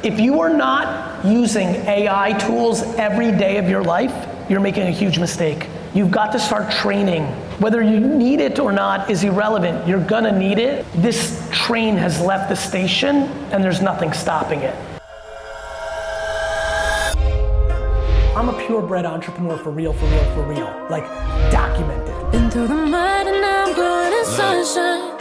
If you are not using AI tools every day of your life, you're making a huge mistake. You've got to start training. Whether you need it or not is irrelevant. You're gonna need it. This train has left the station and there's nothing stopping it. I'm a purebred entrepreneur for real, like documented. Into the mud and now I'm growing in sunshine.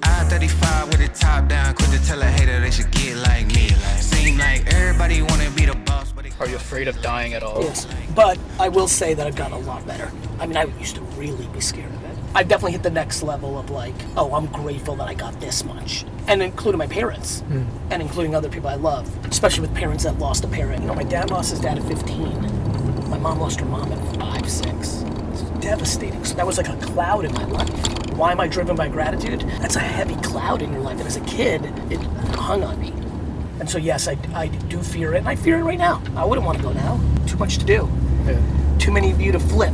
I-35 with the top down, quick to tell a hater they should get like me. Seem like everybody wanna be the boss, but Are you afraid of dying at all? Yes, but I will say that I've gotten a lot better. I mean, I used to really be scared of it. I've definitely hit the next level of like, oh, I'm grateful that I got this much. And including my parents, and including other people I love, especially with parents that lost a parent. You know, my dad lost his dad at 15. My mom lost her mom at 5, 6. It's devastating. So that was like a cloud in my life. Why am I driven by gratitude? That's a heavy cloud in your life. And as a kid, it hung on me. And so yes, I do fear it, and I fear it right now. I wouldn't want to go now. Too much to do. Yeah. Too many of you to flip.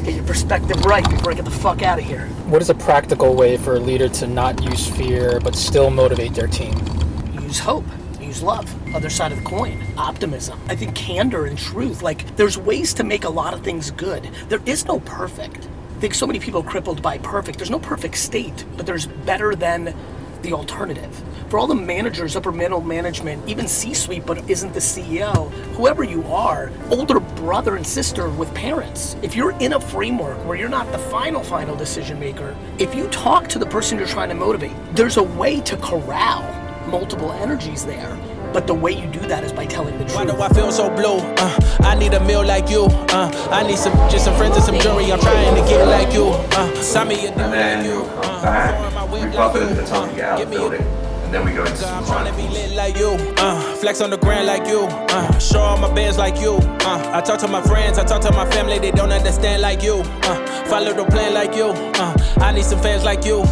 Get your perspective right before I get the fuck out of here. What is a practical way for a leader to not use fear but still motivate their team? Use hope. Use love. Other side of the coin. Optimism. I think candor and truth. Like, there's ways to make a lot of things good. There is no perfect. I think so many people are crippled by perfect. There's no perfect state, but there's better than the alternative. For all the managers, upper middle management, even C-suite but isn't the CEO, whoever you are, older brother and sister with parents, if you're in a framework where you're not the final decision maker, if you talk to the person you're trying to motivate, there's a way to corral multiple energies there. But the way you do that is by telling the truth. Why do I feel so blue? I need a meal like you. I need some friends and some jewelry. I'm trying to get like you. Sign me a deal like you. Back, we bump it into the time to get out of the building. And then we go into some trying to be lit like you, flex on the ground like you, show all my bands like you. I talk to my friends, I talk to my family, they don't understand like you. Follow the plan like you. I need some fans like you.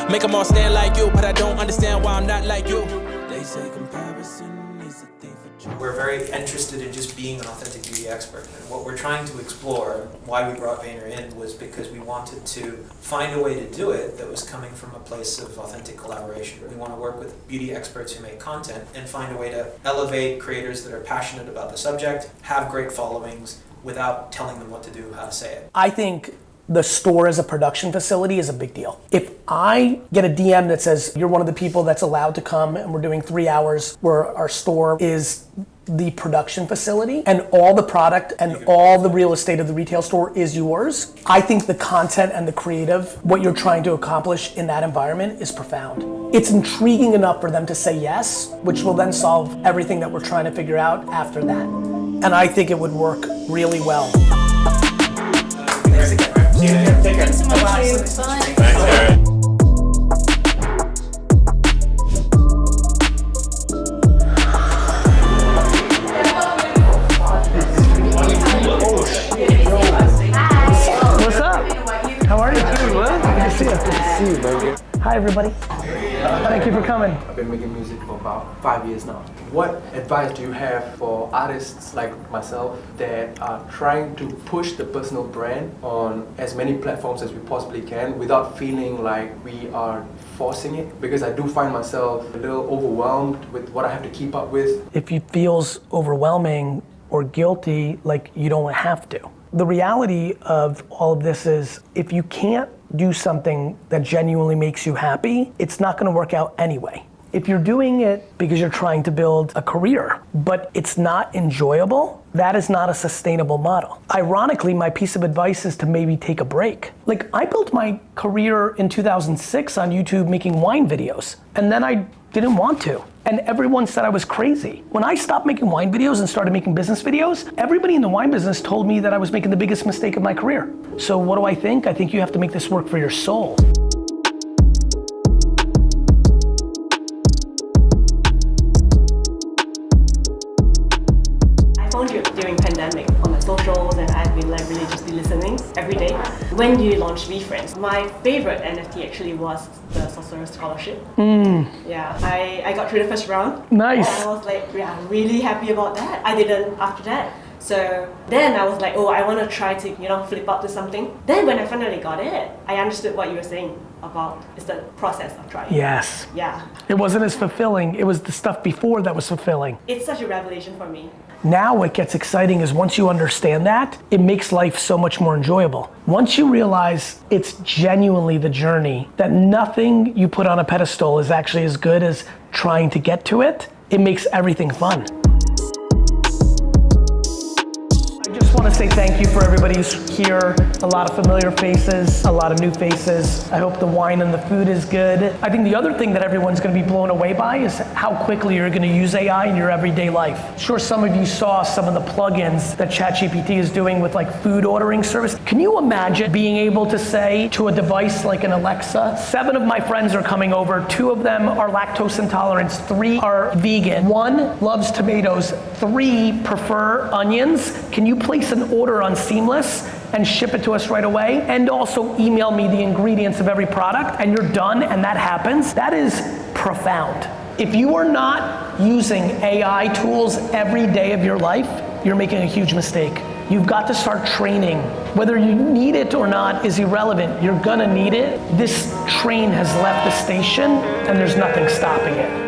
Make them all stand like you, but I don't understand why I'm not like you. They say comparison is a thief of joy. We're very interested in just being an authentic beauty expert. And what we're trying to explore, why we brought Vayner in, was because we wanted to find a way to do it that was coming from a place of authentic collaboration. We want to work with beauty experts who make content and find a way to elevate creators that are passionate about the subject, have great followings, without telling them what to do, how to say it. I think the store as a production facility is a big deal. If I get a DM that says, you're one of the people that's allowed to come and we're doing 3 hours where our store is the production facility and all the product and all the real estate of the retail store is yours, I think the content and the creative, what you're trying to accomplish in that environment is profound. It's intriguing enough for them to say yes, which will then solve everything that we're trying to figure out after that. And I think it would work really well. Thanks again. Take care. Thanks so much. Bye. Thanks, Gary. What's up? How are you? Good to see you. Good to see you, baby. Hi, everybody. Thank you for coming. I've been making music for about 5 years now. What advice do you have for artists like myself that are trying to push the personal brand on as many platforms as we possibly can without feeling like we are forcing it? Because I do find myself a little overwhelmed with what I have to keep up with. If it feels overwhelming or guilty, like you don't have to. The reality of all of this is if you can't do something that genuinely makes you happy, it's not gonna work out anyway. If you're doing it because you're trying to build a career, but it's not enjoyable, that is not a sustainable model. Ironically, my piece of advice is to maybe take a break. Like, I built my career in 2006 on YouTube making wine videos, and then I didn't want to. And everyone said I was crazy. When I stopped making wine videos and started making business videos, everybody in the wine business told me that I was making the biggest mistake of my career. So what do I think? I think you have to make this work for your soul. I found you during pandemic on the socials, and I've been like religiously listening every day. When you launched VeeFriends, my favorite NFT actually was the Sorcerer Scholarship. Yeah, I got through the first round. Nice. And I was like, yeah, really happy about that. I didn't after that. So then I was like, oh, I want to try to, flip up to something. Then when I finally got it, I understood what you were saying. about is the process of trying. Yes. Yeah. It wasn't as fulfilling. It was the stuff before that was fulfilling. It's such a revelation for me. Now what gets exciting is once you understand that, it makes life so much more enjoyable. Once you realize it's genuinely the journey, that nothing you put on a pedestal is actually as good as trying to get to it, it makes everything fun. I just want to say thank you for everybody who's here. A lot of familiar faces, a lot of new faces. I hope the wine and the food is good. I think the other thing that everyone's going to be blown away by is how quickly you're going to use AI in your everyday life. Sure, some of you saw some of the plugins that ChatGPT is doing with like food ordering service. Can you imagine being able to say to a device like an Alexa, 7 of my friends are coming over, 2 of them are lactose intolerant, 3 are vegan, 1 loves tomatoes, 3 prefer onions. Can you place an order on Seamless and ship it to us right away? And also email me the ingredients of every product, and you're done, and that happens. That is profound. If you are not using AI tools every day of your life, you're making a huge mistake. You've got to start training. Whether you need it or not is irrelevant. You're gonna need it. This train has left the station, and there's nothing stopping it.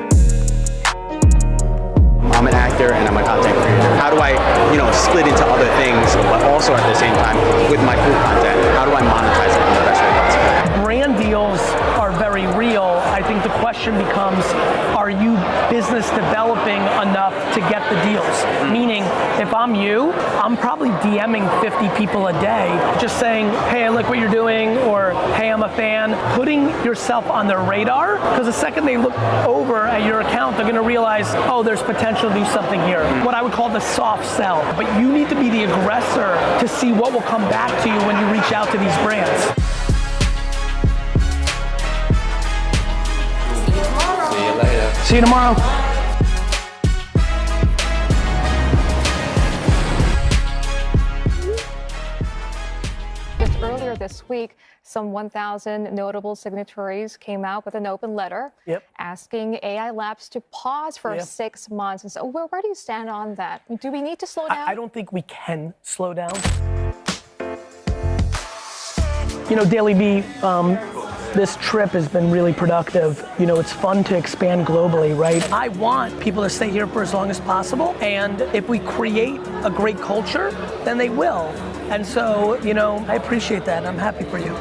I'm an actor and I'm a content creator. How do I, split into other things, but also at the same time with my food content? How do I monetize it in the best way possible? Brand deals are very real. I think the question becomes, are you business developing enough to get the deals? Meaning, if I'm you, I'm probably DMing 50 people a day, just saying, hey, I like what you're doing, or hey, I'm a fan. Putting yourself on their radar, because the second they look over at your account, they're gonna realize, oh, there's potential to do something here. What I would call the soft sell. But you need to be the aggressor to see what will come back to you when you reach out to these brands. See you later. See you tomorrow. Just earlier this week, some 1,000 notable signatories came out with an open letter asking AI labs to pause for 6 months. And so where do you stand on that? Do we need to slow down? I don't think we can slow down. DailyVee, this trip has been really productive. It's fun to expand globally, right? I want people to stay here for as long as possible. And if we create a great culture, then they will. And so, I appreciate that. I'm happy for you.